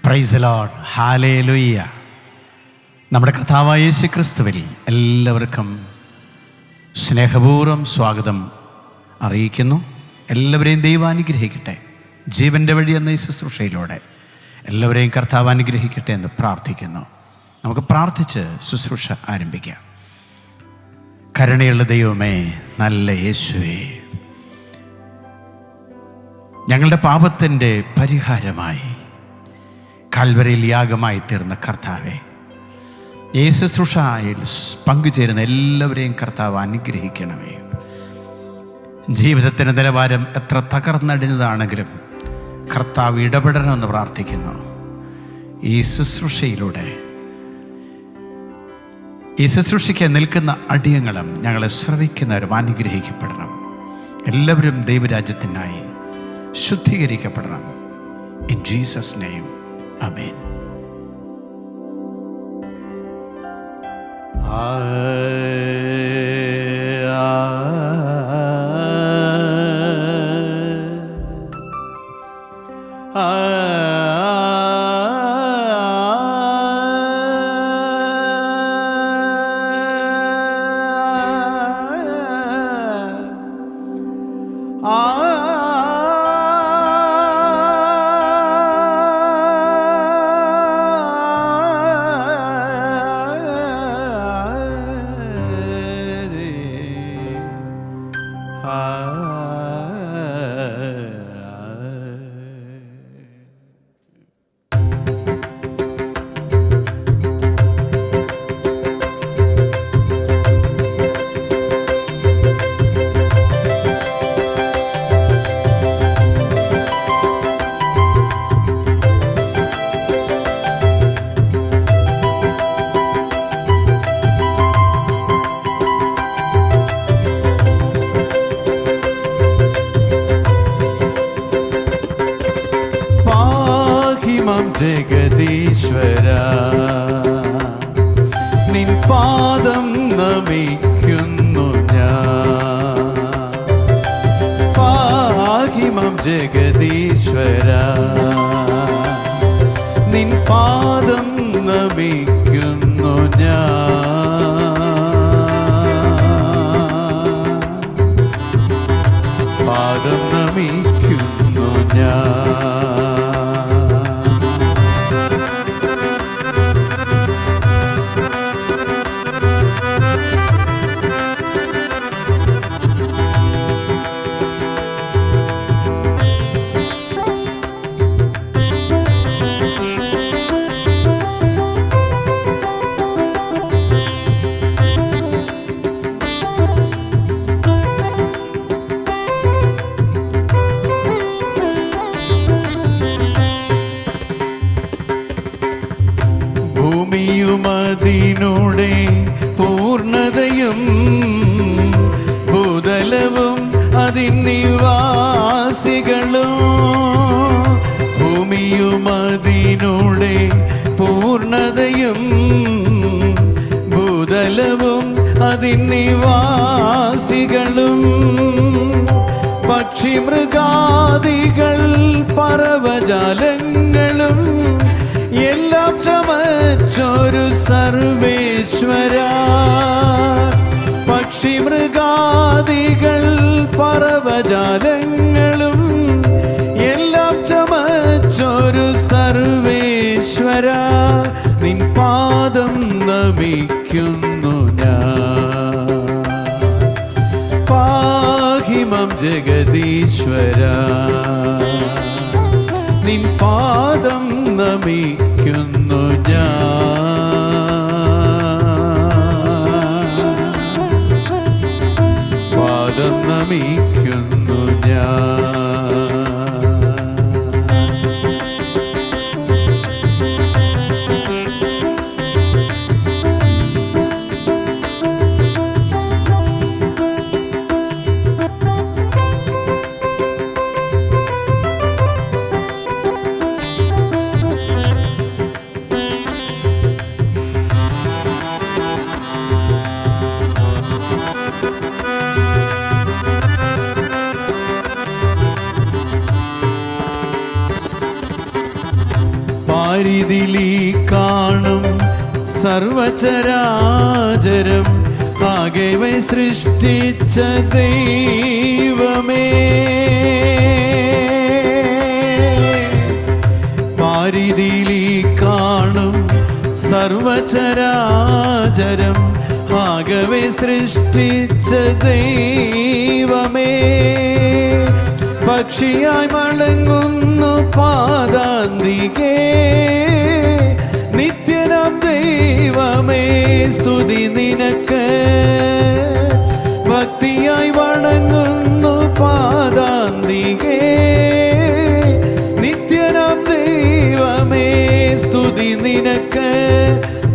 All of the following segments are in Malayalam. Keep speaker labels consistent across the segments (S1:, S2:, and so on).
S1: Praise the Lord, hallelujah. നമ്മുടെ കർത്താവായ യേശു ക്രിസ്തുവിൽ എല്ലാവർക്കും സ്നേഹപൂർവ്വം സ്വാഗതം അറിയിക്കുന്നു. എല്ലാവരെയും ദൈവം അനുഗ്രഹിക്കട്ടെ. ജീവൻ്റെ വഴി എന്ന ഈ ശുശ്രൂഷയിലൂടെ എല്ലാവരെയും കർത്താവ് അനുഗ്രഹിക്കട്ടെ എന്ന് പ്രാർത്ഥിക്കുന്നു. നമുക്ക് പ്രാർത്ഥിച്ച് ശുശ്രൂഷ ആരംഭിക്കാം. കരുണയുള്ള ദൈവമേ, നല്ല യേശുവേ, ഞങ്ങളുടെ പാപത്തിൻ്റെ പരിഹാരമായി കാൽവരിയിൽ യാഗമായി തീർന്ന കർത്താവേ, ഈ ശുശ്രൂഷയിൽ പങ്കുചേരുന്ന എല്ലാവരെയും കർത്താവ് അനുഗ്രഹിക്കണമേ. ജീവിതത്തിൻ്റെ നിലവാരം എത്ര തകർന്നടിഞ്ഞതാണെങ്കിലും കർത്താവ് ഇടപെടണമെന്ന് പ്രാർത്ഥിക്കുന്നു. ഈ ശുശ്രൂഷയിലൂടെ ഈ ശുശ്രൂഷയ്ക്ക് നിൽക്കുന്ന അടിയങ്ങളും ഞങ്ങളെ ശ്രവിക്കുന്നവരും അനുഗ്രഹിക്കപ്പെടണം. എല്ലാവരും ദൈവരാജ്യത്തിനായി ശുദ്ധീകരിക്കപ്പെടണം. ഇൻ ജീസസ് നെയിം, ആമേൻ. ജഗദീശ്വര, നിൻ പാദം നമിക്കുന്നു ഞാൻ. പാഹിമം ജഗദീശ്വര, നിൻ പാദം നമിക്കുന്നു ഞാൻ. പാദം നമിക്കുന്നു ഞാൻ. ഭൂമിയുമതിനുടെ പൂർണ്ണതയും ഭൂതലവും അതിൻ നിവാസികളും. ഭൂമിയുമതിനുടെ പൂർണ്ണതയും ഭൂതലവും അതിൻ നിവാസികളും. പക്ഷി മൃഗാദികൾ പറവജാലങ്ങളും എല്ലാം ചമച്ചൊരു സർവേശ്വര. പക്ഷി മൃഗാദികൾ പറവജാലങ്ങളും എല്ലാം ചമച്ചൊരു സർവേശ്വര. നിൻ പാദം നമിക്കുന്നു ഞാൻ. പാഹിമം ജഗദീശ്വര, നിൻ പാദം നമിക്കുന്നു ഞാൻ. പാദം നമിക്കുന്നു ഞാൻ. പാരിതിലി കാണും സർവചരാചരം ആകെ സൃഷ്ടിച്ച ദൈവമേ, പാരിതിലി കാണും സർവചരാചരം ആകെ സൃഷ്ടിച്ച ദൈവമേ, പക്ഷിയായി മടങ്ങുന്നു പാദാന്തികേ, നിത്യനാം ദൈവമേ സ്തുതി നിനക്ക്. ഭക്തിയായി വണങ്ങുന്നു പാദാന്തികേ, നിത്യനാം ദൈവമേ സ്തുതി നിനക്ക്.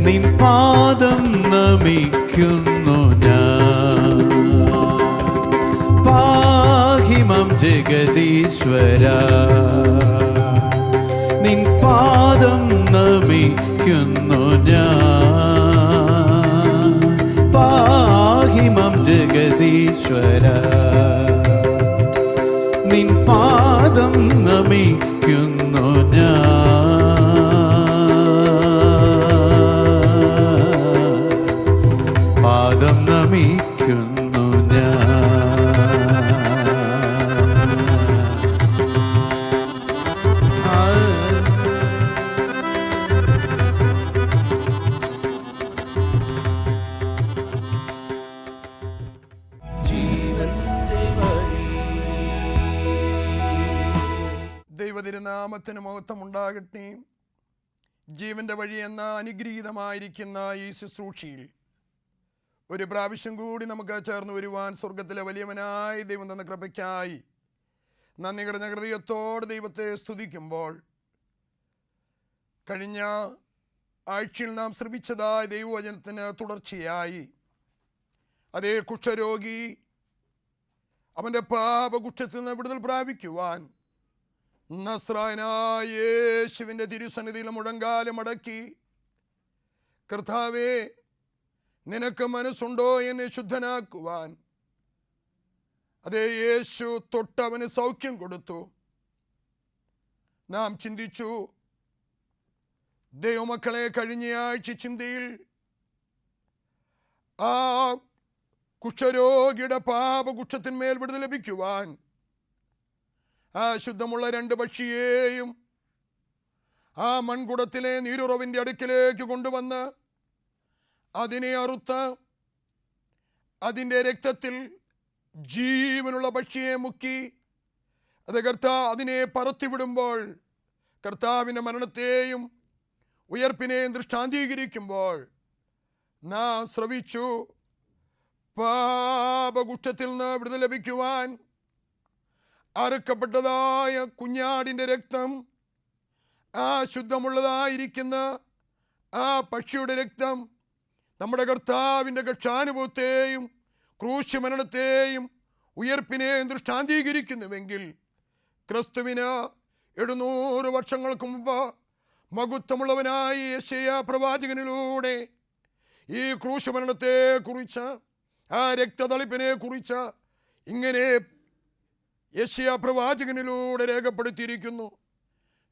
S1: നിൻ പാദം നമിക്കുന്നു ഞാൻ. പാഹിമം ജഗദീശ്വര, നിൻ പാദം നമിക്കുന്നു ഞാൻ. പാഹിമം ജഗദീശ്വര, നിൻ പാദം നമിക്കുന്നു ഞാൻ. പാദം നമിക്കുന്നു
S2: ദൈവതിരുനാമത്തിന് മഹത്വം ഉണ്ടാകട്ടെ. ജീവന്റെ വഴി എന്ന അനുഗ്രഹീതമായിരിക്കുന്ന ഈ ശുശ്രൂഷയിൽ ഒരു പ്രാവശ്യം കൂടി നമുക്ക് ചേർന്ന് വരുവാൻ സ്വർഗത്തിലെ വലിയവനായി ദൈവം തന്ന കൃപയ്ക്കായി നന്ദി നിറഞ്ഞ ഹൃദയത്തോട് ദൈവത്തെ സ്തുതിക്കുമ്പോൾ, കഴിഞ്ഞ ആഴ്ചയിൽ നാം ശ്രമിച്ചതായ ദൈവവചനത്തിന് തുടർച്ചയായി അതേ കുഷ്ഠരോഗി അവൻ്റെ പാപകുഷ്ഠത്തിൽ നിന്ന് വിടുതൽ പ്രാപിക്കുവാൻ നസ്രായനായ യേശുവിൻ്റെ തിരുസന്നിധിയിൽ മുഴങ്കാലം അടക്കി, കർത്താവേ നിനക്ക് മനസ്സുണ്ടോ എന്നെ ശുദ്ധനാക്കുവാൻ, അതേ യേശു തൊട്ടവന് സൗഖ്യം കൊടുത്തു. നാം ചിന്തിച്ചു, ദൈവമക്കളെ കഴിഞ്ഞയാഴ്ച ചിന്തയിൽ ആ കുഷ്ഠരോഗിയുടെ പാപകുഷ്ഠത്തിന്മേൽ വിടുതൽ ലഭിക്കുവാൻ ആ ശുദ്ധമുള്ള 2 പക്ഷിയെയും ആ മൺകുടത്തിലെ നീരുറവിൻ്റെ അടുക്കിലേക്ക് കൊണ്ടുവന്ന് അതിനെ അറുത്ത് അതിൻ്റെ രക്തത്തിൽ ജീവനുള്ള പക്ഷിയെ മുക്കി അത് അതിനെ പറത്തിവിടുമ്പോൾ കർത്താവിൻ്റെ മരണത്തെയും ഉയർപ്പിനെയും ദൃഷ്ടാന്തീകരിക്കുമ്പോൾ നാം ശ്രവിച്ചു, പാപകുഷ്ഠത്തിൽ നിന്ന് വിടുതൽ ലഭിക്കുവാൻ അറുക്കപ്പെട്ടതായ കുഞ്ഞാടിൻ്റെ രക്തം, ആ ശുദ്ധമുള്ളതായിരിക്കുന്ന ആ പക്ഷിയുടെ രക്തം നമ്മുടെ കർത്താവിൻ്റെ രക്ഷാനുഭവത്തെയും ക്രൂശ് മരണത്തെയും ഉയർപ്പിനെയും ദൃഷ്ടാന്തീകരിക്കുന്നുവെങ്കിൽ, ക്രിസ്തുവിന് 700 വർഷങ്ങൾക്ക് മുമ്പ് മഹത്വമുള്ളവനായി യെശയ്യാ പ്രവാചകനിലൂടെ ഈ ക്രൂശ് മരണത്തെക്കുറിച്ച്, ആ രക്തതളിപ്പിനെ കുറിച്ച് ഇങ്ങനെ യെശയ്യാ പ്രവാചകനിലൂടെ രേഖപ്പെടുത്തിയിരിക്കുന്നു.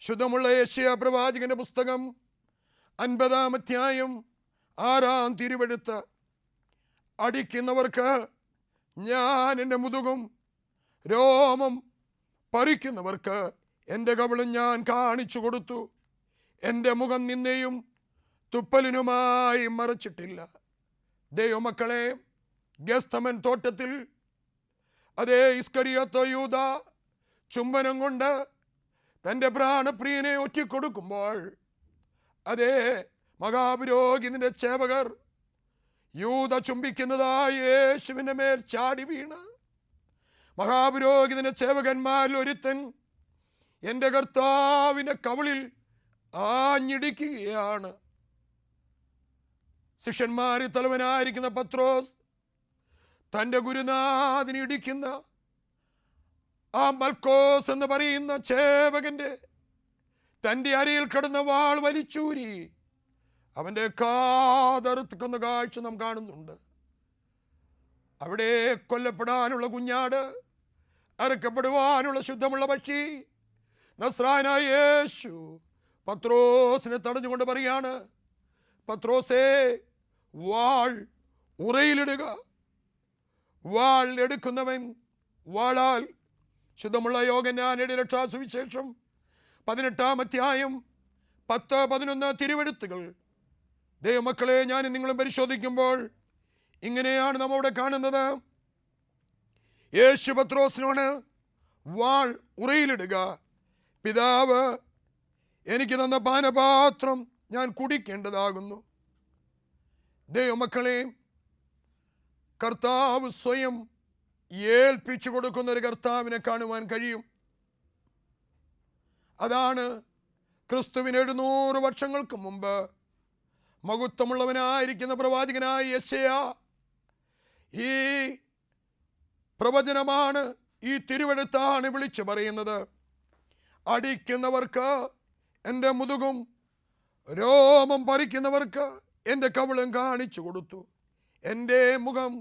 S2: ശുദ്ധമുള്ള യെശയ്യാ പ്രവാചകന്റെ പുസ്തകം 50-ാം അധ്യായം 6-ാം തിരുവെഴുത്ത്, അടിക്കുന്നവർക്ക് ഞാൻ എൻ്റെ മുതുകും രോമം പറിക്കുന്നവർക്ക് എൻ്റെ കവിളും ഞാൻ കാണിച്ചു കൊടുത്തു. എൻ്റെ മുഖം നിന്നെയും തുപ്പലിനുമായി മറച്ചിട്ടില്ല. ദൈവമക്കളെ, ഗെത്സമൻ തോട്ടത്തിൽ അതേ ഇസ്കറിയോത്ത് യൂദ ചുംബനം കൊണ്ട് തൻ്റെ പ്രാണപ്രിയനെ ഒറ്റിക്കൊടുക്കുമ്പോൾ, അതേ മഹാപുരോഹിതന്റെ സേവകർ യൂദ ചുംബിക്കുന്നതായി യേശുവിൻ്റെ മേൽ ചാടി വീണ് മഹാപുരോഹിതന്റെ സേവകന്മാരിൽ ഒരുത്തൻ എൻ്റെ കർത്താവിൻ്റെ കവിളിൽ ആഞ്ഞിടിക്കുകയാണ്. ശിഷ്യന്മാരിൽ തലവനായിരിക്കുന്ന പത്രോസ് തൻ്റെ ഗുരുനാഥന് ഇടിക്കുന്ന ആ മൽക്കോസ് എന്ന് പറയുന്ന സേവകന്റെ തൻ്റെ അരയിൽ കിടന്ന വാൾ വലിച്ചൂരി അവൻ്റെ കാതറുക്കുന്ന കാഴ്ച നാം കാണുന്നുണ്ട്. അവിടെ കൊല്ലപ്പെടാനുള്ള കുഞ്ഞാട്, അറുക്കപ്പെടുവാനുള്ള ശുദ്ധമുള്ള പക്ഷി, നസ്രായനായ യേശു പത്രോസിനെ തടഞ്ഞുകൊണ്ട് പറയാണ്, പത്രോസേ, വാൾ ഉറയിലിടുക. വാൾ എടുക്കുന്നവൻ വാളാൽ. ശുദ്ധമുള്ള യോഹന്നാന്റെ രക്ഷാസുവിശേഷം 18-ാം അധ്യായം 10-11 തിരുവെഴുത്തുകൾ. ദൈവമക്കളെ, ഞാനും നിങ്ങളും പരിശോധിക്കുമ്പോൾ ഇങ്ങനെയാണ് നാം അവിടെ കാണുന്നത്. യേശു പത്രോസിനോട് വാൾ ഉറയിലിടുക. പിതാവ് എനിക്ക് തന്ന പാനപാത്രം ഞാൻ കുടിക്കേണ്ടതാകുന്നു. ദൈവമക്കളെ, കർത്താവ് സ്വയം ഏൽപ്പിച്ചു കൊടുക്കുന്ന ഒരു കർത്താവിനെ കാണുവാൻ കഴിയും. അതാണ് ക്രിസ്തുവിന് 700 വർഷങ്ങൾക്ക് മുമ്പ് മഹത്വമുള്ളവനായിരിക്കുന്ന പ്രവാചകനായ യെശയ്യാ ഈ പ്രവചനമാണ്, ഈ തിരുവെഴുത്താണ് വിളിച്ചു പറയുന്നത്. അടിക്കുന്നവർക്ക് എൻ്റെ മുതുകും രോമം പറിക്കുന്നവർക്ക് എൻ്റെ കവിളും കാണിച്ചു കൊടുത്തു. എൻ്റെ മുഖം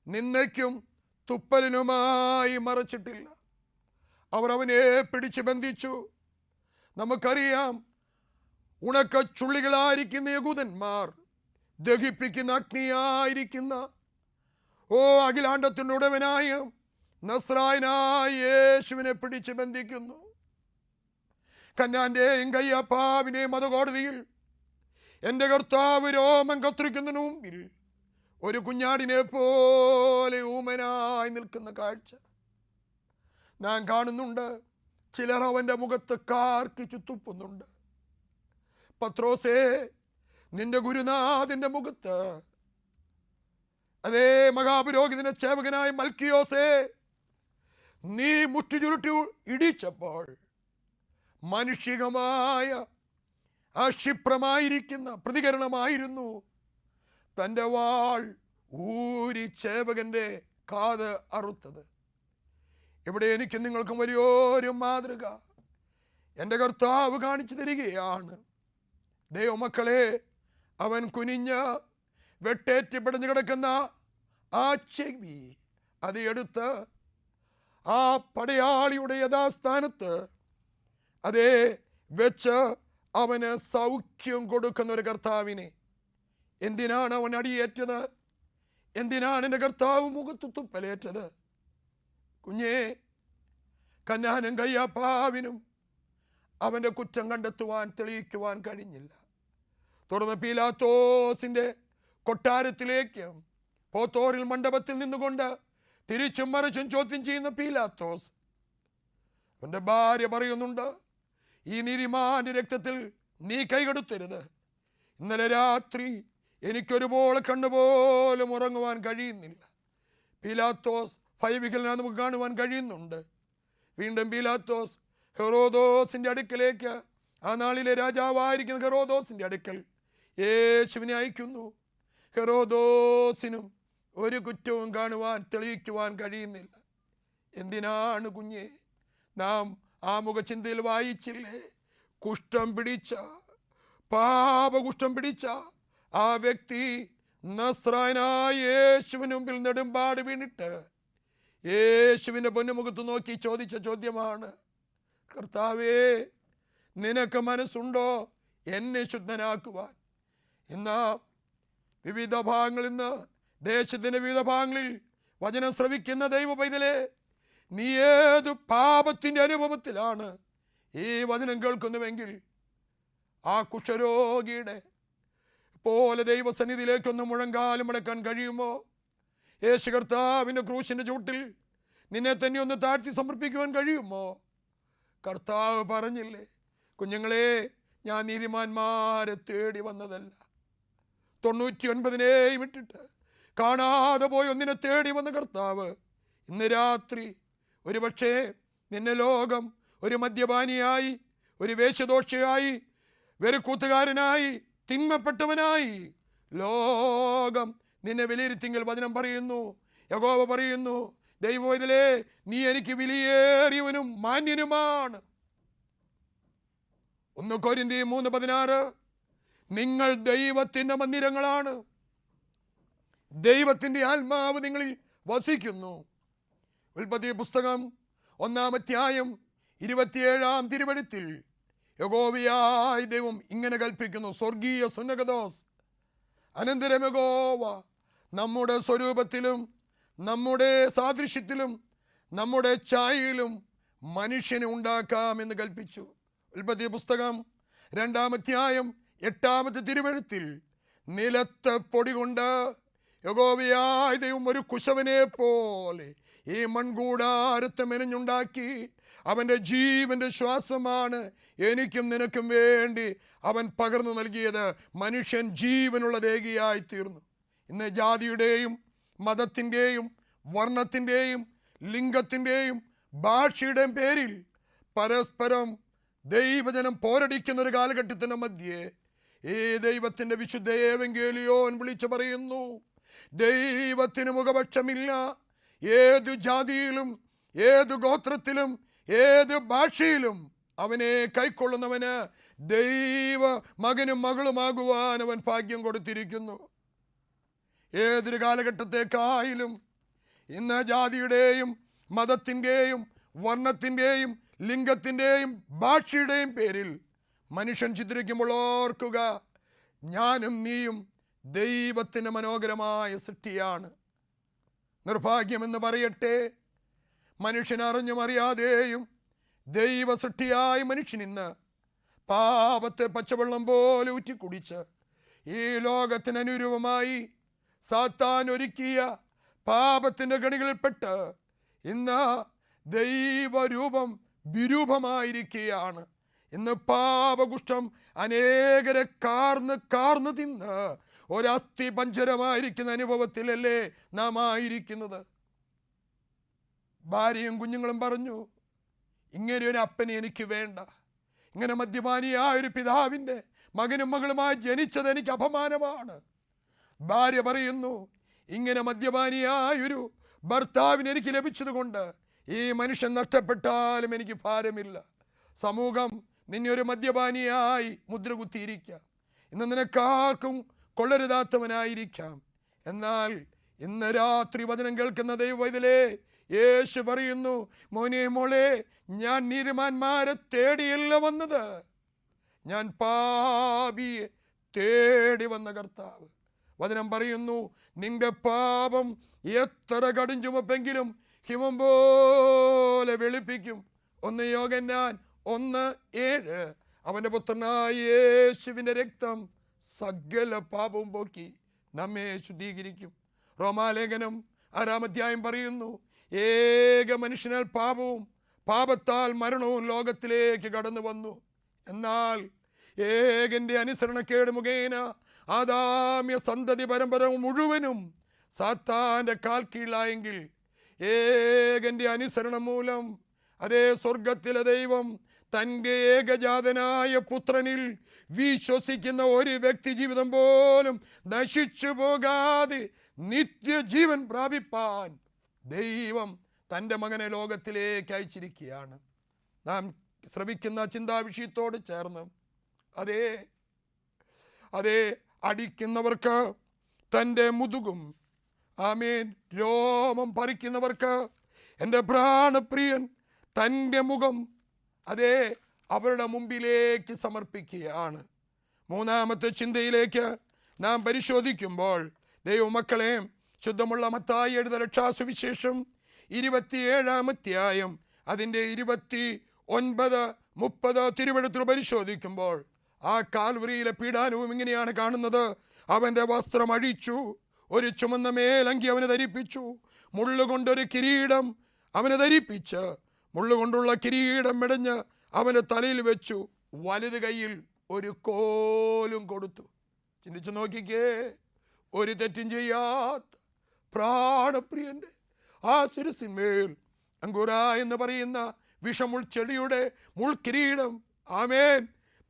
S2: നിന്ദയ്ക്കും തുപ്പലിനുമായി മറച്ചിട്ടില്ല. അവർ അവനെ പിടിച്ചു ബന്ധിച്ചു. നമുക്കറിയാം, ഉണക്ക ചുള്ളികളായിരിക്കുന്ന യഹൂദന്മാർ ദഹിപ്പിക്കുന്ന അഗ്നിയായിരിക്കുന്ന അഖിലാണ്ടത്തിൻ്റെ ഉടവനായ നസ്രായനായ യേശുവിനെ പിടിച്ച് ബന്ധിക്കുന്നു. കന്നാന്റെയും കയ്യപ്പാവിൻ്റെയും മതകോടതിയിൽ എൻ്റെ കർത്താവ് രോമം കത്രിക്കുന്നതിന് മുമ്പിൽ ഒരു കുഞ്ഞാടിനെ പോലെ ഊമനായി നിൽക്കുന്ന കാഴ്ച നാം കാണുന്നുണ്ട്. ചിലർ അവൻ്റെ മുഖത്ത് കാർക്കിച്ചു തുപ്പുന്നുണ്ട്. പത്രോസേ, നിന്റെ ഗുരുനാഥൻ്റെ മുഖത്ത്, അതേ മഹാപുരോഹിതന്റെ സേവകനായ മൽക്കിയോസേ, നീ മുട്ടി ചുരുട്ടി ഇടിച്ചപ്പോൾ മാനുഷികമായ ആ ക്ഷിപ്രമായിരിക്കുന്ന പ്രതികരണമായിരുന്നു തൻ്റെ വാൾ ഊരി സേവകന്റെ കാത് അറുത്തത്. ഇവിടെ എനിക്കും നിങ്ങൾക്കും വലിയൊരു മാതൃക എൻ്റെ കർത്താവ് കാണിച്ചു തരികയാണ്. ദൈവമക്കളെ, അവൻ കുനിഞ്ഞ് വെട്ടേറ്റ് പിടഞ്ഞു കിടക്കുന്ന ആ ചെവി അത് എടുത്ത് ആ പടയാളിയുടെ യഥാസ്ഥാനത്ത് അതേ വെച്ച് അവന് സൗഖ്യം കൊടുക്കുന്ന ഒരു കർത്താവിനെ എന്തിനാണ് അവൻ അടിയേറ്റത്? എന്തിനാണ് എൻ്റെ കർത്താവ് മുഖത്ത് തുപ്പലേറ്റത്? കുഞ്ഞേ, കന്നാനും കയ്യാപ്പാവിനും അവൻ്റെ കുറ്റം കണ്ടെത്തുവാൻ തെളിയിക്കുവാൻ കഴിഞ്ഞില്ല. തുടർന്ന് പീലാത്തോസിൻ്റെ കൊട്ടാരത്തിലേക്ക് പോത്തോറിൽ മണ്ഡപത്തിൽ നിന്നുകൊണ്ട് തിരിച്ചും മറിച്ചും ചോദ്യം ചെയ്യുന്ന പീലാത്തോസ്, അവൻ്റെ ഭാര്യ പറയുന്നുണ്ട്, ഈ നീതിമാന്റെ രക്തത്തിൽ നീ കൈകെടുത്തരുത്. ഇന്നലെ രാത്രി എനിക്കൊരുപോലെ കണ്ണുപോലും ഉറങ്ങുവാൻ കഴിയുന്നില്ല. പീലാത്തോസ് ഭയവികലനായി നമുക്ക് കാണുവാൻ കഴിയുന്നുണ്ട്. വീണ്ടും പീലാത്തോസ് ഹെറോദോസിൻ്റെ അടുക്കലേക്ക്, ആ നാളിലെ രാജാവായിരിക്കുന്ന ഹെറോദോസിൻ്റെ അടുക്കൽ യേശുവിനെ അയക്കുന്നു. ഹെറോദോസിനും ഒരു കുറ്റവും കാണുവാൻ തെളിയിക്കുവാൻ കഴിയുന്നില്ല. എന്തിനാണ് കുഞ്ഞെ? നാം ആ മുഖചിന്തയിൽ വായിച്ചില്ലേ? കുഷ്ഠം പിടിച്ച, പാപകുഷ്ഠം പിടിച്ച ആ വ്യക്തി നസ്രായനായ യേശുവിന് മുമ്പിൽ നെടുമ്പാട് വീണിട്ട് യേശുവിൻ്റെ പൊന്നുമുഖത്ത് നോക്കി ചോദിച്ച ചോദ്യമാണ്, കർത്താവേ, നിനക്ക് മനസ്സുണ്ടോ എന്നെ ശുദ്ധനാക്കുവാൻ? ഇന്ന് വിവിധ ഭാഗങ്ങളിൽ നിന്ന്, ദേശത്തിൻ്റെ വിവിധ ഭാഗങ്ങളിൽ വചനം ശ്രവിക്കുന്ന ദൈവ പൈതലേ, നീ ഏതു പാപത്തിൻ്റെ അനുഭവത്തിലാണ് ഈ വചനം കേൾക്കുന്നുവെങ്കിൽ ആ കുഷ്ഠരോഗിയുടെ പോലെ ദൈവസന്നിധിയിലേക്കൊന്ന് മുഴങ്കാലം മടക്കാൻ കഴിയുമോ? യേശു കർത്താവിൻ്റെ ക്രൂശിൻ്റെ ചൂട്ടിൽ നിന്നെ തന്നെ ഒന്ന് താഴ്ത്തി സമർപ്പിക്കുവാൻ കഴിയുമോ? കർത്താവ് പറഞ്ഞില്ലേ, കുഞ്ഞുങ്ങളെ, ഞാൻ നീതിമാന്മാരെ തേടി വന്നതല്ല, 99 ഇട്ടിട്ട് കാണാതെ പോയി ഒന്നിനെ തേടി വന്ന കർത്താവ് ഇന്ന് രാത്രി ഒരുപക്ഷേ നിന്നെ ലോകം ഒരു മദ്യപാനിയായി, ഒരു വേശ്യദോഷിയായി, വെറുക്കൂത്തുകാരനായി, തിന്മപ്പെട്ടവനായി ലോകം നിന്നെ വിലയിരുത്തിങ്കിൽ വചനം പറയുന്നു, യഹോവ പറയുന്നു, ദൈവവേദലേ, നീ എനിക്ക് വിലയേറിയവനും മാന്യനുമാണ്. 1 കൊരിന്ത്യർ 3:16, നിങ്ങൾ ദൈവത്തിൻ്റെ മന്ദിരങ്ങളാണ്, ദൈവത്തിൻ്റെ ആത്മാവ് നിങ്ങളിൽ വസിക്കുന്നു. ഉൽപ്പത്തി പുസ്തകം 1-ാം അധ്യായം 27-ാം തിരുവെഴുത്തിൽ യഹോവയായ ദൈവം ഇങ്ങനെ കൽപ്പിക്കുന്നു, സ്വർഗീയ സുന്നകദോസ് അനന്തരം യഹോവ നമ്മുടെ സ്വരൂപത്തിലും നമ്മുടെ സാദൃശ്യത്തിലും നമ്മുടെ ഛായയിലും മനുഷ്യനെ ഉണ്ടാക്കാമെന്ന് കൽപ്പിച്ചു. ഉൽപ്പത്തി പുസ്തകം 2-ാം അധ്യായം 8-ാമത്തെ തിരുവെഴുത്തിൽ നിലത്ത് പൊടി കൊണ്ട് യഹോവയായ ദൈവം ഒരു കുശവനെ പോലെ ഈ മൺകൂടാരത്തെ മെനഞ്ഞുണ്ടാക്കി. അവൻ്റെ ജീവൻ്റെ ശ്വാസമാണ് എനിക്കും നിനക്കും വേണ്ടി അവൻ പകർന്നു നൽകിയത്. മനുഷ്യൻ ജീവനുള്ള ദേഹിയായി തീർന്നു. ഇന്ന് ജാതിയുടെയും മതത്തിൻ്റെയും വർണ്ണത്തിൻ്റെയും ലിംഗത്തിൻ്റെയും ഭാഷയുടെയും പേരിൽ പരസ്പരം ദൈവജനം പോരടിക്കുന്ന ഒരു കാലഘട്ടത്തിൻ്റെ മധ്യേ ഈ ദൈവത്തിൻ്റെ വിശുദ്ധ ഏവങ്കേലിയോൻ വിളിച്ചു പറയുന്നു, ദൈവത്തിന് മുഖപക്ഷമില്ല. ഏതു ജാതിയിലും ഏതു ഗോത്രത്തിലും ഏത് ഭാഷയിലും അവനെ കൈക്കൊള്ളുന്നവന് ദൈവ മകനും മകളുമാകുവാൻ അവൻ ഭാഗ്യം കൊടുത്തിരിക്കുന്നു. ഏതൊരു കാലഘട്ടത്തേക്കായാലും ഇന്ന് ജാതിയുടെയും മതത്തിൻ്റെയും വർണ്ണത്തിൻ്റെയും ലിംഗത്തിൻ്റെയും ഭാഷയുടെയും പേരിൽ മനുഷ്യൻ ചിത്രിക്കുമ്പോൾ ഓർക്കുക, ഞാനും നീയും ദൈവത്തിൻ്റെ മനോഹരമായ സൃഷ്ടിയാണ്. നിർഭാഗ്യമെന്ന് പറയട്ടെ, മനുഷ്യൻ അറിഞ്ഞും അറിയാതെയും ദൈവ സൃഷ്ടിയായ മനുഷ്യൻ ഇന്ന് പാപത്തെ പച്ചവെള്ളം പോലെ ഊറ്റി കുടിച്ച് ഈ ലോകത്തിന് അനുരൂപമായി സാത്താൻ ഒരുക്കിയ പാപത്തിൻ്റെ ഗണികളിൽപ്പെട്ട് ഇന്ന് ദൈവരൂപം വിരൂപമായിരിക്കുകയാണ്. ഇന്ന് പാപകുഷ്ഠം അനേകരെ കാർന്ന് തിന്ന് ഒരസ്ഥി പഞ്ചരമായിരിക്കുന്ന അനുഭവത്തിലല്ലേ നാം ആയിരിക്കുന്നത്. ഭാര്യയും കുഞ്ഞുങ്ങളും പറഞ്ഞു, ഇങ്ങനെ ഒരു അപ്പനെ എനിക്ക് വേണ്ട. ഇങ്ങനെ മദ്യപാനിയായ ഒരു പിതാവിൻ്റെ മകനും മകളുമായി ജനിച്ചത് എനിക്ക് അപമാനമാണ്. ഭാര്യ പറയുന്നു, ഇങ്ങനെ മദ്യപാനിയായൊരു ഭർത്താവിന് എനിക്ക് ലഭിച്ചത് കൊണ്ട് ഈ മനുഷ്യൻ നഷ്ടപ്പെട്ടാലും എനിക്ക് ഭാരമില്ല. സമൂഹം നിന്നെ ഒരു മദ്യപാനിയായി മുദ്ര കുത്തിയിരിക്കാം. ഇന്ന് നിനക്കാർക്കും കൊള്ളരുതാത്തവനായിരിക്കാം. എന്നാൽ ഇന്ന് രാത്രി വചനം കേൾക്കുന്ന ദൈവവൈതലേ, യേശു പറയുന്നു, മോനെ മോളെ, ഞാൻ നീതിമാന്മാരെ തേടിയല്ല വന്നത്, ഞാൻ പാപിയെ തേടി വന്ന കർത്താവ്. വചനം പറയുന്നു, നിന്റെ പാപം എത്ര കടും ചുമപ്പെങ്കിലും ഹിമം പോലെ വെളുപ്പിക്കും. 1 യോഹന്നാൻ 1:7. അവൻ്റെ പുത്രനായ യേശുവിൻ്റെ രക്തം സകല പാപവും പോക്കി നമ്മെ ശുദ്ധീകരിക്കും. റോമാലേഖനം 6-ാം അധ്യായം പറയുന്നു, ഏക മനുഷ്യനാൽ പാപവും പാപത്താൽ മരണവും ലോകത്തിലേക്ക് കടന്നു വന്നു. എന്നാൽ ഏകൻ്റെ അനുസരണക്കേട് മുഖേന ആദാമ്യ സന്തതി പരമ്പര മുഴുവനും സാത്താൻ്റെ കാൽ കീഴായെങ്കിൽ ഏകൻ്റെ അനുസരണം മൂലം അതേ സ്വർഗത്തിലെ ദൈവം തൻ്റെ ഏകജാതനായ പുത്രനിൽ വിശ്വസിക്കുന്ന ഒരു വ്യക്തി ജീവിതം പോലും നശിച്ചു പോകാതെ നിത്യജീവൻ പ്രാപിപ്പാൻ ദൈവം തൻ്റെ മകനെ ലോകത്തിലേക്ക് അയച്ചിരിക്കുകയാണ്. നാം ശ്രമിക്കുന്ന ചിന്താവിഷയത്തോട് ചേർന്ന് അതേ അടിക്കുന്നവർക്ക് തൻ്റെ മുതുകും, ആമേൻ, രോമം പറിക്കുന്നവർക്ക് എൻ്റെ പ്രാണപ്രിയൻ തൻ്റെ മുഖം അവരുടെ മുമ്പിലേക്ക് സമർപ്പിക്കുകയാണ്. 3-ാമത്തെ ചിന്തയിലേക്ക് നാം പരിശോധിക്കുമ്പോൾ ദൈവമക്കളെ, ശുദ്ധമുള്ള മത്തായി എഴുതിയ രക്ഷാസുവിശേഷം 27-ാം അധ്യായം അതിൻ്റെ 29-30 തിരുവെഴുത്തുകൾ പരിശോധിക്കുമ്പോൾ ആ കാൽവരിയിലെ പീഡാനവും ഇങ്ങനെയാണ് കാണുന്നത്. അവൻ്റെ വസ്ത്രം അഴിച്ചു, ഒരു ചുമന്ന മേലങ്കി അവനെ ധരിപ്പിച്ചു, മുള്ളുകൊണ്ടൊരു കിരീടം അവനെ ധരിപ്പിച്ച് മുള്ളുകൊണ്ടുള്ള കിരീടം മെടഞ്ഞ് അവൻ്റെ തലയിൽ വെച്ചു, വലത് കൈയിൽ ഒരു കോലും കൊടുത്തു. ചിന്തിച്ചു നോക്കിക്കേ, ഒരു തെറ്റും ചെയ്യാത്ത പ്രാണപ്രിയൻ്റെ ആ ശിരസിന്മേൽ അങ്കുര എന്ന് പറയുന്ന വിഷമുൾ ചെടിയുടെ മുൾക്കിരീടം ആമേൻ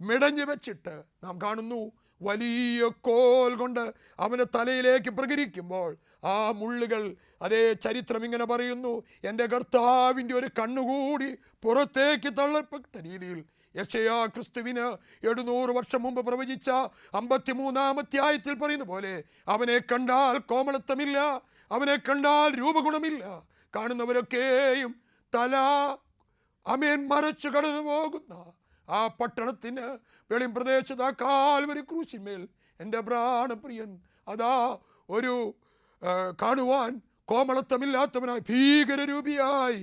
S2: മെടഞ്ഞു വെച്ചിട്ട് നാം കാണുന്നു, വലിയ കോൽ കൊണ്ട് അവൻ്റെ തലയിലേക്ക് പ്രകരിക്കുമ്പോൾ ആ മുള്ളുകൾ, ചരിത്രം ഇങ്ങനെ പറയുന്നു, എൻ്റെ കർത്താവിൻ്റെ ഒരു കണ്ണുകൂടി പുറത്തേക്ക് തള്ളപ്പെട്ട രീതിയിൽ യെശയ്യാ ക്രിസ്തുവിന് 700 വർഷം മുമ്പ് പ്രവചിച്ച 53-ാം അധ്യായത്തിൽ പറയുന്ന പോലെ അവനെ കണ്ടാൽ കോമളത്വമില്ല, അവനെ കണ്ടാൽ രൂപഗുണമില്ല, കാണുന്നവരൊക്കെയും തല മറച്ചു കടന്നു പോകുന്ന ആ പട്ടണത്തിന് വെളിമ്പ്രദേശത്ത് ആ കാൽവരി ക്രൂശിന്മേൽ എൻ്റെ പ്രാണപ്രിയൻ അതാ ഒരു കാണുവാൻ കോമളത്വമില്ലാത്തവനായി ഭീകരരൂപിയായി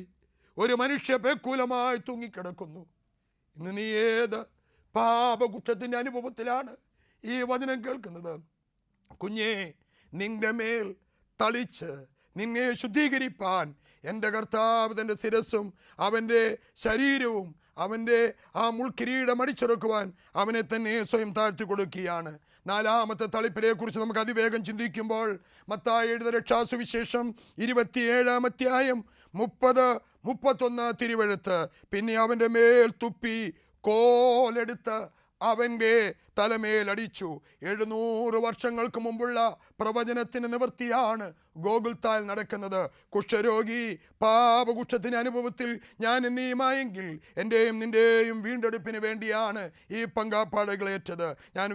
S2: ഒരു മനുഷ്യ പേക്കൂലമായി തൂങ്ങിക്കിടക്കുന്നു. ഇന്ന് നീ ഏത് പാപകുറ്റത്തിൻ്റെ അനുഭവത്തിലാണ് ഈ വചനം കേൾക്കുന്നത്? കുഞ്ഞേ, നിന്റെ മേൽ തളിച്ച് നിന്നെ ശുദ്ധീകരിപ്പാൻ എൻ്റെ കർത്താവ് തൻ്റെ ശിരസ്സും അവൻ്റെ ശരീരവും അവൻ്റെ ആ മുൾക്കിരീടം അടിച്ചെടുക്കുവാൻ അവനെ തന്നെ സ്വയം താഴ്ത്തി കൊടുക്കുകയാണ്. നാലാമത്തെ തളിപ്പിനെ കുറിച്ച് നമുക്ക് അതിവേഗം ചിന്തിക്കുമ്പോൾ മത്തായി എഴുതിയ രക്ഷാസുവിശേഷം 27-ാം അധ്യായം 30-31 തിരുവെഴുത്ത്, പിന്നെ അവൻ്റെ മേൽ തുപ്പി കോലെടുത്ത് അവൻ്റെ തലമേലടിച്ചു. 700 വർഷങ്ങൾക്ക് മുമ്പുള്ള പ്രവചനത്തിന് നിവൃത്തിയാണ് ഗോകുൽത്താൽ നടക്കുന്നത്. കുഷ്ഠരോഗി പാപകുഷ്ഠത്തിൻ്റെ അനുഭവത്തിൽ ഞാൻ നീയുമായെങ്കിൽ എൻ്റെയും നിൻ്റെയും വീണ്ടെടുപ്പിന് വേണ്ടിയാണ് ഈ പങ്കാപ്പാടുകളേറ്റത്. ഞാൻ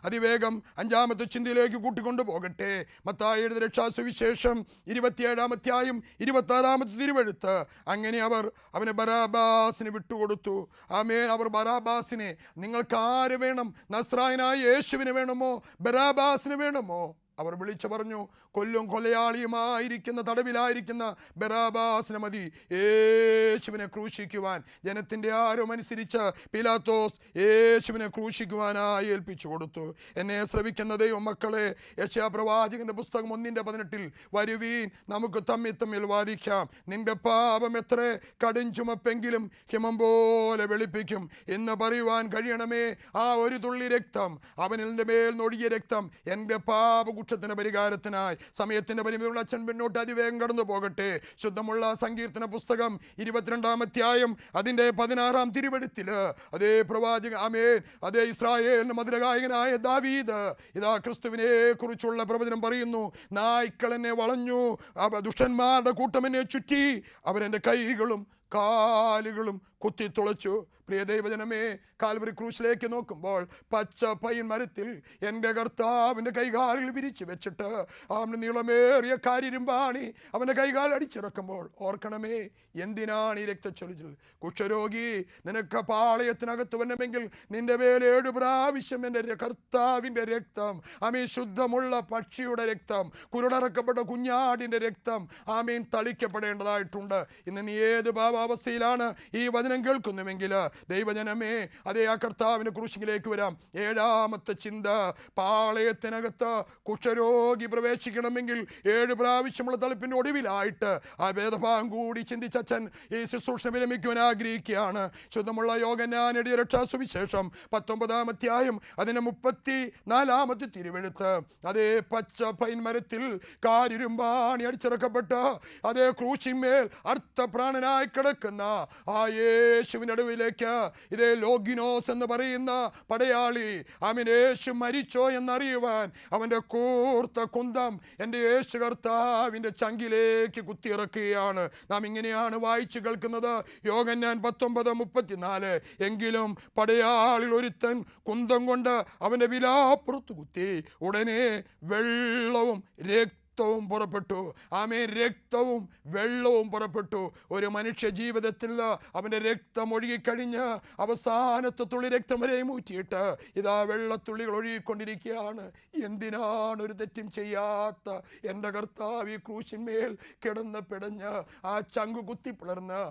S2: അതിവേഗം 5-ാമത്തെ ചിന്തയിലേക്ക് കൂട്ടിക്കൊണ്ടു പോകട്ടെ. മത്തായി എഴുതിയ രക്ഷാസുവിശേഷം 27-ാം അധ്യായം 26-ാമത്തെ തിരുവെഴുത്ത്, അങ്ങനെ അവർ അവനെ ബറാബാസിന് വിട്ടുകൊടുത്തു. ആമേൻ. അവർ ബറാബാസിനെ, നിങ്ങൾക്ക് ആര് വേണം? നസ്രായനായ യേശുവിന് വേണമോ ബറാബാസിന് വേണമോ? അവർ വിളിച്ചു പറഞ്ഞു, കൊലയാളിയുമായിരിക്കുന്ന തടവിലായിരിക്കുന്ന ബറാബാസിനെ മതി, യേശുവിനെ ക്രൂശിക്കുവാൻ. ജനത്തിൻ്റെ ആരും അനുസരിച്ച് പീലാത്തോസ് യേശുവിനെ ക്രൂശിക്കുവാനായി ഏൽപ്പിച്ചു കൊടുത്തു. എന്നെ ശ്രവിക്കുന്ന ദൈവമക്കളെ, യെശയ്യാപ്രവാചകന്റെ പുസ്തകം 1:18, വരുവീൻ നമുക്ക് തമ്മിൽ വാദിക്കാം, നിന്റെ പാപം എത്ര കടുംചുമപ്പെങ്കിലും ഹിമം പോലെ വെളുപ്പിക്കും എന്ന് പറയുവാൻ കഴിയണമേ. ആ ഒരു തുള്ളി രക്തം, അവനിൻ്റെ മേൽ നൊടിയ രക്തം എൻ്റെ പാപകുറ്റത്തിന് പരിഹാരത്തിനായി. സമയത്തിന്റെ പരിമിതിയുള്ള അച്ഛൻ പിന്നോട്ട് അതിവേഗം കടന്നു പോകട്ടെ. ശുദ്ധമുള്ള സങ്കീർത്തന പുസ്തകം 22-ാം അധ്യായം അതിൻ്റെ 16-ാം തിരുവെഴുത്തില് അതേ പ്രവാചക അതേ ഇസ്രായേലിന് മധുരഗായകനായ ദാവീദ് ഇതാ ക്രിസ്തുവിനെ കുറിച്ചുള്ള പ്രവചനം പറയുന്നു. നായ്ക്കൾ എന്നെ വളഞ്ഞു, ദുഷ്ടന്മാരുടെ കൂട്ടം എന്നെ ചുറ്റി, അവരെൻ്റെ കൈകളും കാലുകളും കുത്തിത്തുളച്ചു. പ്രിയ ദൈവജനമേ, കാൽവരി ക്രൂശിലേക്ക് നോക്കുമ്പോൾ പച്ച പൈൻ മരത്തിൽ എൻ്റെ കർത്താവിൻ്റെ കൈകാലിൽ വിരിച്ചു വെച്ചിട്ട് അവന് നീളമേറിയ കാരിരുമ്പാണി അവൻ്റെ കൈകാൽ അടിച്ചിറക്കുമ്പോൾ ഓർക്കണമേ, എന്തിനാണ് ഈ രക്തച്ചൊരിച്ചിൽ? കുഷ്ഠരോഗി, നിനക്ക് പാളയത്തിനകത്ത് വരണമെങ്കിൽ നിന്റെ മേൽ 7 പ്രാവശ്യം എൻ്റെ കർത്താവിൻ്റെ രക്തം, ശുദ്ധമുള്ള പക്ഷിയുടെ രക്തം, കുരുടറക്കപ്പെട്ട കുഞ്ഞാടിൻ്റെ രക്തം തളിക്കപ്പെടേണ്ടതായിട്ടുണ്ട്. ഇന്ന് നീ ഏത് പാപാവസ്ഥയിലാണ് ഈ വചനം കേൾക്കുന്നുവെങ്കിൽ ദൈവജനമേ, അതേ ആ കർത്താവിൻ്റെ ക്രൂശിലേക്ക് വരാം. 7-ാമത്തെ ചിന്ത, പാളയത്തിനകത്ത് കുഷ്ഠരോഗി പ്രവേശിക്കണമെങ്കിൽ 7 പ്രാവശ്യമുള്ള തളിപ്പിൻ്റെ ഒടുവിലായിട്ട് ആ വേദഭാഗം കൂടി ചിന്തിച്ചച്ഛൻ ഈ ശുശ്രൂഷ വിരമിക്കുവാൻ ആഗ്രഹിക്കുകയാണ്. ശുദ്ധമുള്ള യോഹന്നാൻ എഴുതിയ രക്ഷാസുവിശേഷം 19-ാം അധ്യായം അതിന് 34-ാമത്തെ തിരുവെഴുത്ത്, അതേ പച്ച പൈൻ മരത്തിൽ കാരിരുമ്പാണി അടിച്ചിറക്കപ്പെട്ട് അതേ ക്രൂശിന്മേൽ അർത്ഥപ്രാണനായി കിടക്കുന്ന ആ യേശുവിൻ്റെ നടുവിലേക്ക് ഇതേ ലോഗിനോസ് എന്ന് പറയുന്ന പടയാളി യേശു മരിച്ചോ എന്നറിയുവാൻ അവൻ്റെ കൂർത്ത കുന്തം എൻ്റെ യേശു കർത്താവിൻ്റെ ചങ്കിലേക്ക് കുത്തിയിറക്കുകയാണ്. നാം ഇങ്ങനെയാണ് വായിച്ചു കേൾക്കുന്നത്. യോഹന്നാൻ 19:34, എങ്കിലും പടയാളിൽ ഒരുത്തൻ കുന്തം കൊണ്ട് അവൻ്റെ വിലാപ്പുറത്ത് കുത്തി, ഉടനെ വെള്ളവും രക്തവും പുറപ്പെട്ടു. രക്തവും വെള്ളവും പുറപ്പെട്ടു. ഒരു മനുഷ്യ ജീവിതത്തിൽ അവൻ്റെ രക്തം ഒഴുകിക്കഴിഞ്ഞ് അവസാനത്തെ തുള്ളി രക്തം വരെ ഊറ്റിയിട്ട് ഇതാ വെള്ളത്തുള്ളികൾ ഒഴുകിക്കൊണ്ടിരിക്കുകയാണ്. എന്തിനാണ് ഒരു തെറ്റും ചെയ്യാത്ത എൻ്റെ കർത്താവ് ഈ ക്രൂശിന്മേൽ കിടന്ന് പിടഞ്ഞ് ആ ചങ്കു കുത്തിപ്പിളർന്ന്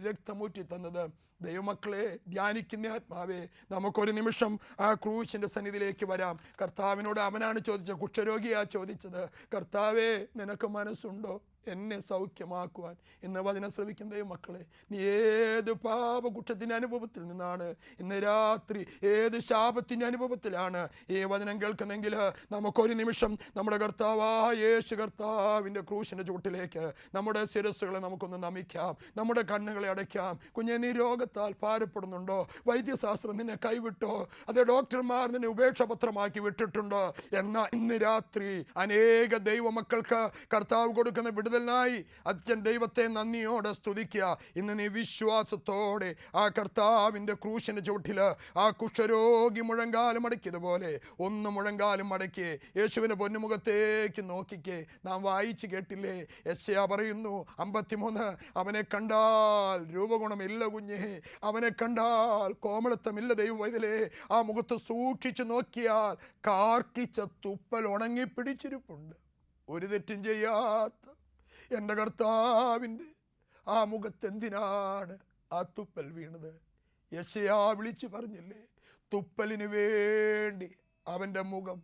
S2: രക്തമൂറ്റി തന്നത്? ദൈവമക്കളെ, ധ്യാനിക്കുന്ന ആത്മാവേ, നമുക്കൊരു നിമിഷം ആ ക്രൂശിൻ്റെ സന്നിധിയിലേക്ക് വരാം. കർത്താവിനോട് അവനാണ് ചോദിച്ചത്, കുഷ്ഠരോഗിയാ ചോദിച്ചത്, കർത്താവേ നിനക്ക് മനസ്സുണ്ടോ എന്നെ സൗഖ്യമാക്കുവാൻ? ഇന്ന് വചനം ശ്രവിക്കുന്ന ദൈവമക്കളെ, നീ ഏത് പാപകുറ്റത്തിൻ്റെ അനുഭവത്തിൽ നിന്നാണ് ഇന്ന് രാത്രി, ഏത് ശാപത്തിൻ്റെ അനുഭവത്തിലാണ് ഈ വചനം കേൾക്കുന്നെങ്കിൽ നമുക്കൊരു നിമിഷം നമ്മുടെ കർത്താവായ യേശു കർത്താവിൻ്റെ ക്രൂശിൻ്റെ ചുവട്ടിലേക്ക് നമ്മുടെ ശിരസ്സുകളെ നമുക്കൊന്ന് നമിക്കാം, നമ്മുടെ കണ്ണുകളെ അടയ്ക്കാം. കുഞ്ഞെ, നീ രോഗത്താൽ ഭാരപ്പെടുന്നുണ്ടോ? വൈദ്യശാസ്ത്രം നിന്നെ കൈവിട്ടോ? അതേ ഡോക്ടർമാർ നിന്നെ ഉപേക്ഷാപത്രമാക്കി വിട്ടിട്ടുണ്ടോ? എന്നാൽ ഇന്ന് രാത്രി അനേക ദൈവമക്കൾക്ക് കർത്താവ് കൊടുക്കുന്ന വിടുതലിനായി അച്ഛൻ ദൈവത്തെ നന്ദിയോടെ സ്തുതിക്കുക. ഇന്ന് നീ വിശ്വാസത്തോടെ ആ കർത്താവിൻ്റെ ക്രൂശിൻ്റെ ചുവട്ടിൽ ആ കുഷ്ഠരോഗി മുഴങ്കാലം മടക്കിയതുപോലെ ഒന്ന് മുഴങ്കാലം മടക്കി യേശുവിൻ്റെ പൊന്നുമുഖത്തേക്ക് നോക്കിക്കേ. നാം വായിച്ച് കേട്ടില്ലേ, യെശയ്യാ പറയുന്നു 53, അവനെ കണ്ടാൽ രൂപഗുണമില്ല കുഞ്ഞേ, അവനെ കണ്ടാൽ കോമളത്വമില്ല ദൈവവൈതലേ, ആ മുഖത്ത് സൂക്ഷിച്ച് നോക്കിയാൽ കാർക്കിച്ച തുപ്പൽ ഉണങ്ങിപ്പിടിച്ചിരിപ്പുണ്ട്. ഒരു തെറ്റും ചെയ്യാത്ത എൻ്റെ കർത്താവിൻ്റെ ആ മുഖത്തെന്തിനാണ് ആ തുപ്പൽ വീണത്? യെശയ്യാ വിളിച്ചു പറഞ്ഞില്ലേ, തുപ്പലിന് വേണ്ടി അവൻ്റെ മുഖം.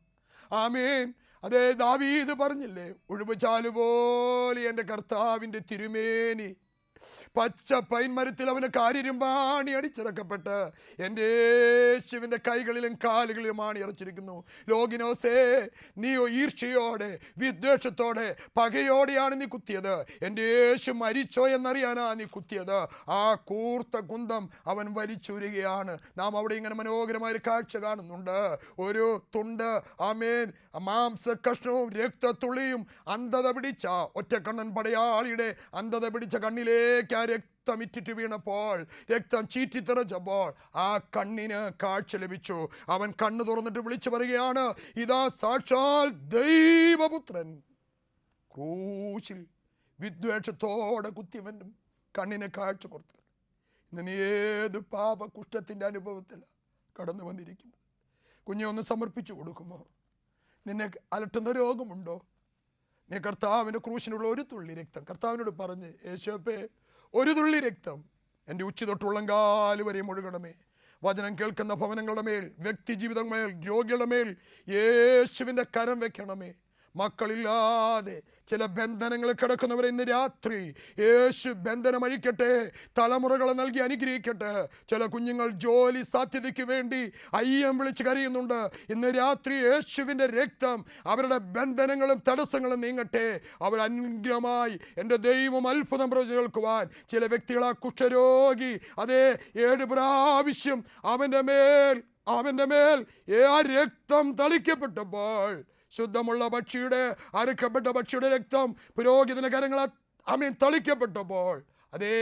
S2: ആമേൻ. അതേ ദാവീദ് പറഞ്ഞില്ലേ, ഒഴുകുചാലു പോലെ എൻ്റെ കർത്താവിൻ്റെ തിരുമേനി. പച്ച പൈൻമരത്തിൽ അവന് കാരിരുമ്പാണി അടിച്ചിറക്കപ്പെട്ട് എൻ്റെ യേശുവിൻ്റെ കൈകളിലും കാലുകളിലും ആണി ഇറച്ചിരിക്കുന്നു. ലോകിനോസേ, നീ ഈർഷ്യയോടെ വിദ്വേഷത്തോടെ പകയോടെയാണ് നീ കുത്തിയത്. എൻ്റെ യേശു മരിച്ചോ എന്നറിയാനാ നീ കുത്തിയത്. ആ കൂർത്ത കുന്തം അവൻ വലിച്ചുരുകയാണ്. നാം അവിടെ ഇങ്ങനെ മനോഹരമായൊരു കാഴ്ച കാണുന്നുണ്ട്. ഒരു തുണ്ട്, ആമേൻ, മാംസ കഷ്ണവും രക്തത്തുള്ളിയും അന്ധത പിടിച്ച ഒറ്റക്കണ്ണൻ പടയാളിയുടെ അന്ധത പിടിച്ച കണ്ണിലേക്ക് ആ രക്തം ഇറ്റിറ്റ് വീണപ്പോൾ, രക്തം ചീറ്റിത്തെറിച്ചപ്പോൾ ആ കണ്ണിന് കാഴ്ച ലഭിച്ചു. അവൻ കണ്ണ് തുറന്നിട്ട് വിളിച്ചു പറയുകയാണ്, ഇതാ സാക്ഷാൽ ദൈവപുത്രൻ. ക്രൂശിൽ വിദ്വേഷത്തോടെ കുത്തിയവനും കണ്ണിന് കാഴ്ച കൊടുത്തു. ഇന്ന് നീ ഏത് പാപ കുഷ്ഠത്തിൻ്റെ അനുഭവത്തിലാണ് കടന്നു വന്നിരിക്കുന്നത്? കുഞ്ഞെ ഒന്ന് സമർപ്പിച്ചു കൊടുക്കുമോ? നിന്നെ അലട്ടുന്ന രോഗമുണ്ടോ? നീ കർത്താവിൻ്റെ ക്രൂശിനുള്ള ഒരു തുള്ളി രക്തം കർത്താവിനോട് പറഞ്ഞ്, യേശുവേ, ഒരു തുള്ളി രക്തം എൻ്റെ ഉച്ചി തൊട്ടുള്ളങ്കാല് വരെയും ഒഴുകണമേ. വചനം കേൾക്കുന്ന ഭവനങ്ങളുടെ മേൽ, വ്യക്തി ജീവിതങ്ങൾ, രോഗികളുടെ മേൽ യേശുവിൻ്റെ കരം വെക്കണമേ. മക്കളില്ലാതെ ചില ബന്ധനങ്ങൾ കിടക്കുന്നവരെ ഇന്ന് രാത്രി യേശു ബന്ധനം അഴിക്കട്ടെ, തലമുറകളെ നൽകി അനുഗ്രഹിക്കട്ടെ. ചില കുഞ്ഞുങ്ങൾ ജോലി സാധ്യതയ്ക്ക് വേണ്ടി അയ്യം വിളിച്ച് കരയുന്നുണ്ട്. ഇന്ന് രാത്രി യേശുവിൻ്റെ രക്തം അവരുടെ ബന്ധനങ്ങളും തടസ്സങ്ങളും നീങ്ങട്ടെ. അവർ അനുഗ്രഹമായി എൻ്റെ ദൈവം അത്ഭുതം പ്രവചിക്കുവാൻ ചില വ്യക്തികൾ, ആ കുഷ്ഠരോഗി, അതേ 7 പ്രാവശ്യം അവൻ്റെ മേൽ ആ രക്തം തളിക്കപ്പെട്ടപ്പോൾ, ശുദ്ധമുള്ള പക്ഷിയുടെ, അറുക്കപ്പെട്ട പക്ഷിയുടെ രക്തം പുരോഹിതന്റെ കരങ്ങളാൽ തളിക്കപ്പെട്ടപ്പോൾ, അതേ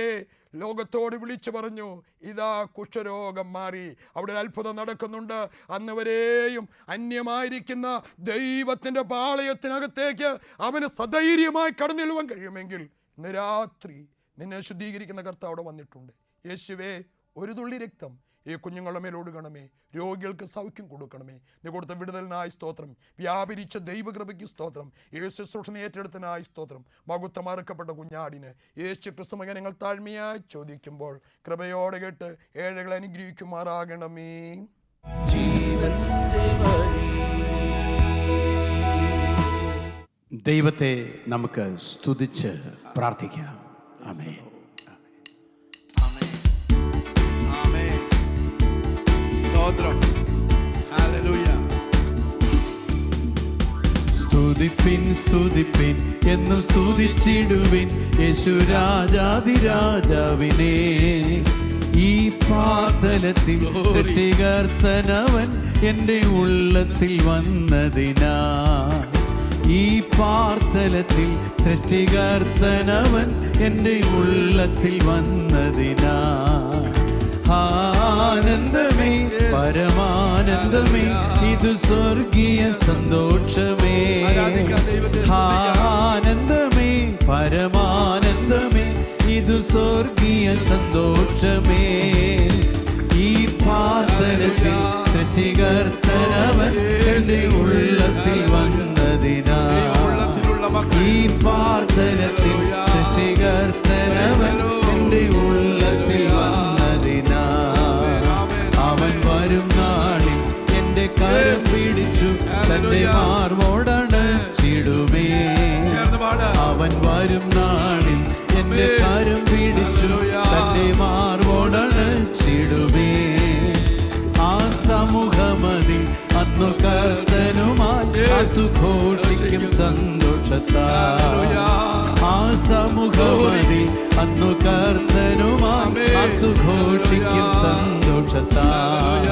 S2: ലോകത്തോട് വിളിച്ചു പറഞ്ഞു, ഇതാ കുഷ്ഠരോഗം മാറി. അവിടെ ഒരു അത്ഭുതം നടക്കുന്നുണ്ട്. അന്ന് വരെയും അന്യമായിരിക്കുന്ന ദൈവത്തിൻ്റെ പാളയത്തിനകത്തേക്ക് അവന് സധൈര്യമായി കടന്നു ചെല്ലുവാൻ കഴിയുമെങ്കിൽ ഇന്ന് രാത്രി നിന്നെ ശുദ്ധീകരിക്കുന്ന കർത്താവ് അവിടെ വന്നിട്ടുണ്ട്. യേശുവേ, ഒരു തുള്ളി രക്തം ഈ കുഞ്ഞുങ്ങളുടെ മേൽ ഒഴുകണമേ. രോഗികൾക്ക് സൗഖ്യം കൊടുക്കണമേ. നീ കൊടുത്ത വിടുതലിനായി സ്തോത്രം. വ്യാപരിച്ച ദൈവകൃപയ്ക്ക് സ്തോത്രം. യേശു ശുശ്രൂഷ ഏറ്റെടുത്തതിനായി സ്തോത്രം. മഹത്വം അറുക്കപ്പെട്ട കുഞ്ഞാടിന് യേശു ക്രിസ്തു മകൻ ഞങ്ങൾ താഴ്മയായി ചോദിക്കുമ്പോൾ കൃപയോടെ കേട്ട് ഏഴകളെ അനുഗ്രഹിക്കുമാറാകണമേ.
S1: ദൈവത്തെ നമുക്ക് സ്തുതിച്ച് പ്രാർത്ഥിക്കാം. ആമേൻ. സ്തുതിപ്പിൻ സ്തുതിപ്പിൻ എന്നും സ്തുതിച്ചിടുവിൻ യേശു രാജാധിരാജാവിനെ. ഈ പാതലത്തിൽ സൃഷ്ടികർത്തനവൻ എൻ്റെ ഉള്ളത്തിൽ വന്നതിനാ. ഈ പാർത്തലത്തിൽ സൃഷ്ടികർത്തനവൻ എൻ്റെ ഉള്ളത്തിൽ വന്നതിനാ. ആനന്ദമേ, പരമാനന്ദമേ, ഇത് സ്വർഗീയ സന്തോഷമേ. ആനന്ദമേ, പരമാനന്ദമേ, ഇത് സ്വർഗീയ സന്തോഷമേ. ഈ പാതലത്തിൽ സൃഷ്ടികർത്തനവൻ എൻ്റെ ഉള്ളത്തിൽ വന്നതിനാ. ഈ പാതലത്തിൽ സൃഷ്ടികർത്തനവൻ എൻ്റെ ഉള്ളത്തിൽ വന്നതിനാ. അവൻ വരും നാളിൽ എൻ്റെ കരം പിടിച്ചു തൻ്റെ മാർവോടണച്ചിടുമേ. അവൻ വരും നാളിൽ എൻ്റെ കരം പിടിച്ചു തൻ്റെ മാർവോടണച്ചിടുമേ. ആ സമൂഹമതിൽ അന്നു കർത്തനുമായി സുഘോഷിക്കും സന്തോഷത്താൽ. ആ സമൂഹമതിൽ അന്നു കർത്തനുമായി സുഘോഷിക്കും സന്തോഷത്താൽ.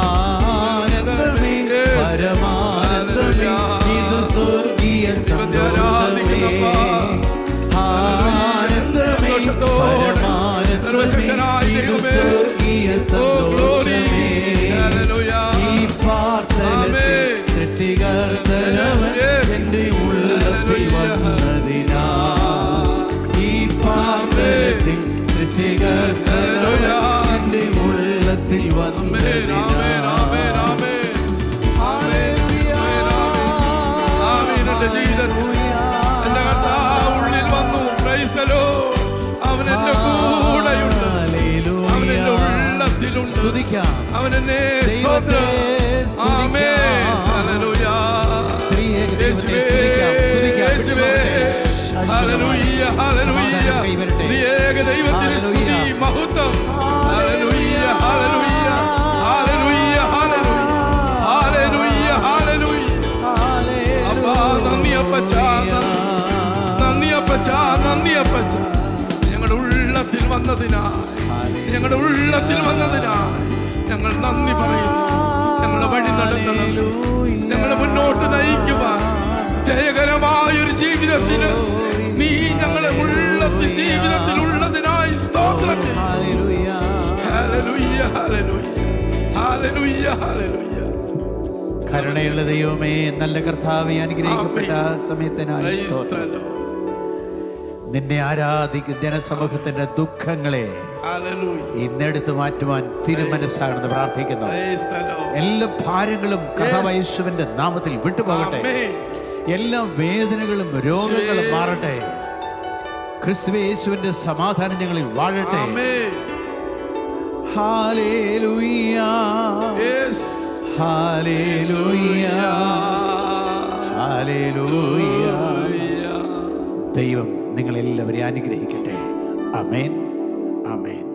S1: ആനന്ദമേ, പരമാനന്ദമേ, ഇത് സ്വർഗീയ സന്തോഷമേ. സൃഷ്ടികർത്തനവൻ എന്റെ ഉള്ളത്തിൽ വന്നതിനാ, ഈ പാപത്തിൽ സൃഷ്ടികർത്തനവൻ എന്റെ ഉള്ളത്തിൽ വന്നതിനാ. സ്തുതിക്കാം അവനെ, സ്തോത്രം. ആമേൻ, ഹല്ലേലൂയ. യേശുവേ, യേശുവേ, ഹല്ലേലൂയ, ഹല്ലേലൂയ. ത്രിയേക ദൈവത്തിന് സ്തുതി, മഹത്വം. Hallelujah, hallelujah, hallelujah, hallelujah, hallelujah. അപ്പാ നന്ദി അപ്പച്ചാ, നന്ദി അപ്പച്ചാ, നന്ദി അപ്പച്ചാ. ഞങ്ങളുടെ ഉള്ളത്തിൽ വന്നതിനായി, ഞങ്ങളുടെ ഉള്ളത്തിൽ വന്നതിനായി ഞങ്ങൾ നന്ദി പറയുന്നു. ഞങ്ങളെ വഴി നടത്തണം, ഞങ്ങളെ മുന്നോട്ട് നയിക്കുവാൻ ജയകരമായൊരു ജീവിതത്തിന് നീ ഞങ്ങളെ ഉള്ളത്തിൽ ജീവിതത്തിൽ ഉള്ളതിനായി സ്തോത്രം. Hallelujah, hallelujah, hallelujah, hallelujah.
S3: കരുണയുള്ള ദൈവമേ, നല്ല കർത്താവേ, അനുഗ്രഹിക്കപ്പെട്ട സമയത്തിനായി സ്തോത്രം. നിന്നെ ആരാധിക്കുന്ന ജനസമൂഹത്തിന്റെ ദുഃഖങ്ങളെ ഇന്നെടുത്ത് മാറ്റുവാൻ തിരുമനസ്സാണെന്ന് പ്രാർത്ഥിക്കുന്നു. എല്ലാ ഭാരങ്ങളും കർത്താവായ യേശുവിന്റെ നാമത്തിൽ വിട്ടുപോകട്ടെ. എല്ലാ വേദനകളും രോഗങ്ങളും മാറട്ടെ. ക്രിസ്തുവേ, യേശുവിന്റെ സമാധാനം ഞങ്ങളിൽ വാഴട്ടെ. Hallelujah, hallelujah, hallelujah. ദൈവം നിങ്ങളെല്ലാവരെയും അനുഗ്രഹിക്കട്ടെ. ആമേൻ, ആമേൻ.